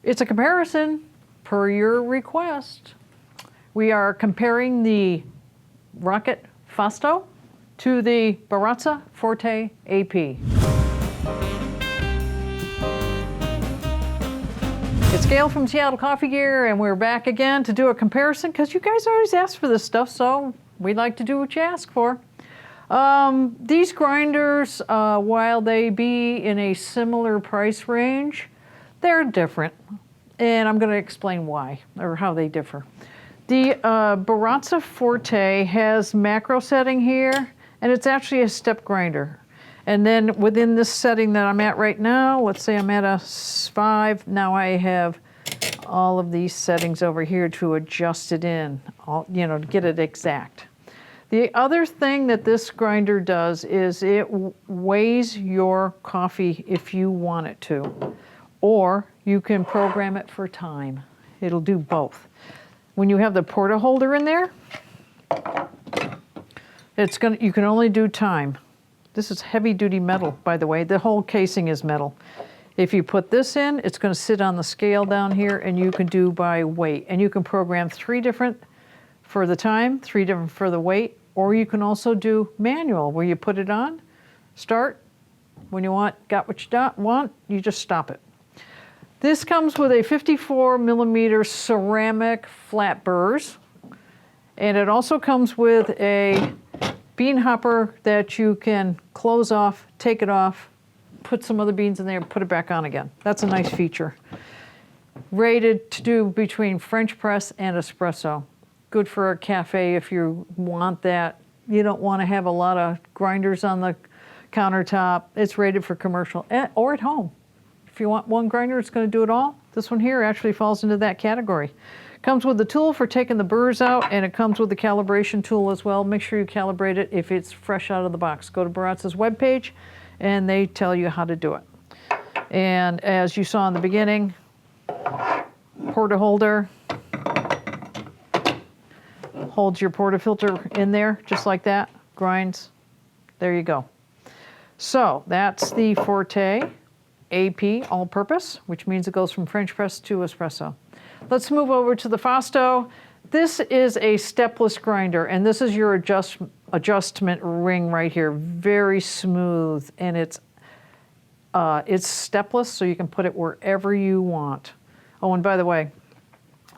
It's a comparison per your request. We are comparing the Rocket Fausto to the Baratza Forte AP. It's Gail from Seattle Coffee Gear, and we're back again to do a comparison because you guys always ask for this stuff, so we'd like to do what you ask for. These grinders, while they be in a similar price range, they're different, and I'm going to explain why or how they differ. The Baratza Forte has macro setting here, and it's actually a step grinder. And then within this setting that I'm at right now, let's say I'm at a 5, now I have all of these settings over here to adjust it in, to get it exact. The other thing that this grinder does is it weighs your coffee if you want it to, or you can program it for time. It'll do both. When you have the porta holder in there, you can only do time. This is heavy duty metal, by the way. The whole casing is metal. If you put this in, it's going to sit on the scale down here, and you can do by weight. And you can program 3 different for the time, 3 different for the weight, or you can also do manual, where you put it on, start, when you got what you want, you just stop it. This comes with a 54 millimeter ceramic flat burrs, and it also comes with a bean hopper that you can close off, take it off, put some other beans in there, put it back on again. That's a nice feature. Rated to do between French press and espresso. Good for a cafe if you want that. You don't want to have a lot of grinders on the countertop. It's rated for commercial or at home. If you want one grinder, it's going to do it all. This one here actually falls into that category. Comes with the tool for taking the burrs out, and it comes with the calibration tool as well. Make sure you calibrate it if it's fresh out of the box. Go to Baratza's webpage, and they tell you how to do it. And as you saw in the beginning, porta holder holds your portafilter in there just like that, grinds. There you go. So that's the Forte AP all-purpose, which means it goes from French press to espresso. Let's move over to the Fausto. This is a stepless grinder, and this is your adjustment ring right here. Very smooth, and it's stepless, so you can put it wherever you want. Oh, and by the way,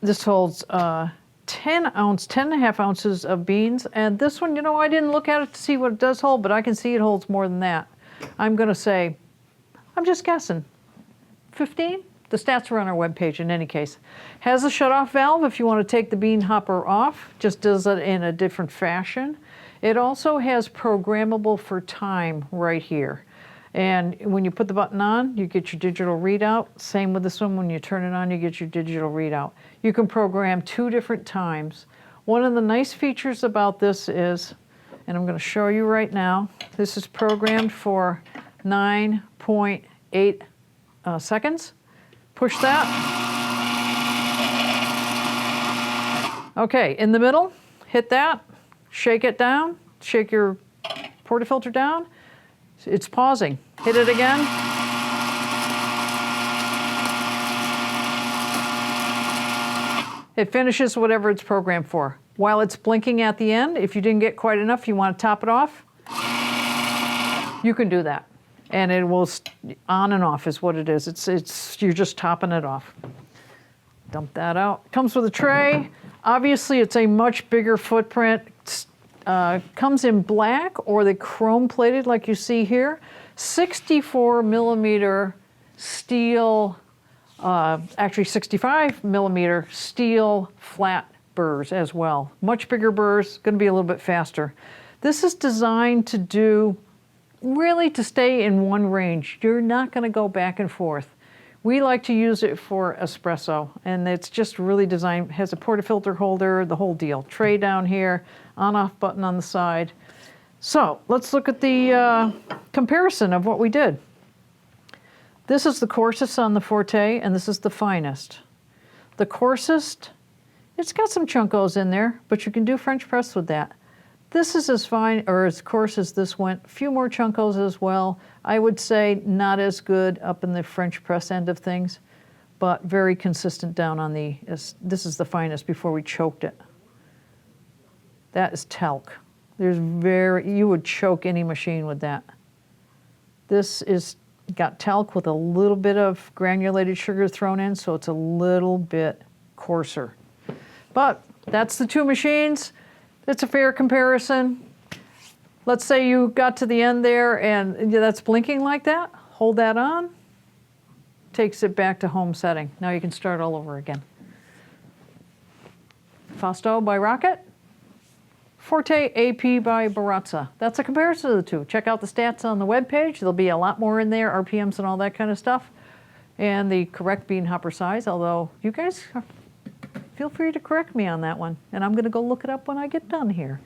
this holds 10.5 ounces of beans, and this one, I didn't look at it to see what it does hold, but I can see it holds more than that. I'm going to say, I'm just guessing, 15? The stats are on our webpage in any case. Has a shutoff valve if you want to take the bean hopper off, just does it in a different fashion. It also has programmable for time right here. And when you put the button on, you get your digital readout. Same with this one, when you turn it on, you get your digital readout. You can program 2 different times. One of the nice features about this is, and I'm going to show you right now, this is programmed for 9.8 seconds. Push that. Okay, in the middle, hit that, shake it down, shake your portafilter down. It's pausing. Hit it again. It finishes whatever it's programmed for. While it's blinking at the end, if you didn't get quite enough, you want to top it off, you can do that. And it will on and off is what it is. You're just topping it off. Dump that out. Comes with a tray. Obviously, it's a much bigger footprint. Comes in black or the chrome plated like you see here. 64 millimeter steel, actually 65 millimeter steel flat burrs as well. Much bigger burrs, going to be a little bit faster. This is designed to stay in one range. You're not going to go back and forth. We like to use it for espresso, and it's just really designed, has a portafilter holder, the whole deal. Tray down here, on-off button on the side. So let's look at the comparison of what we did. This is the coarsest on the Forte, and this is the finest. The coarsest, it's got some chunkos in there, but you can do French press with that. This is as fine or as coarse as this went. A few more chunkos as well. I would say not as good up in the French press end of things, but very consistent down on the, this is the finest before we choked it. That is talc. You would choke any machine with that. This is got talc with a little bit of granulated sugar thrown in, so it's a little bit coarser. But that's the two machines. It's a fair comparison. Let's say you got to the end there and that's blinking like that. Hold that on. Takes it back to home setting. Now you can start all over again. Fausto by Rocket. Forte AP by Baratza. That's a comparison of the two. Check out the stats on the webpage. There'll be a lot more in there, RPMs and all that kind of stuff. And the correct bean hopper size, although you guys feel free to correct me on that one. And I'm gonna go look it up when I get done here.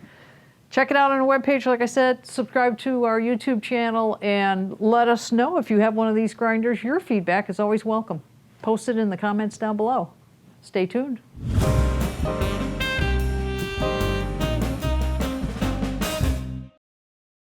Check it out on the webpage, like I said. Subscribe to our YouTube channel and let us know if you have one of these grinders. Your feedback is always welcome. Post it in the comments down below. Stay tuned.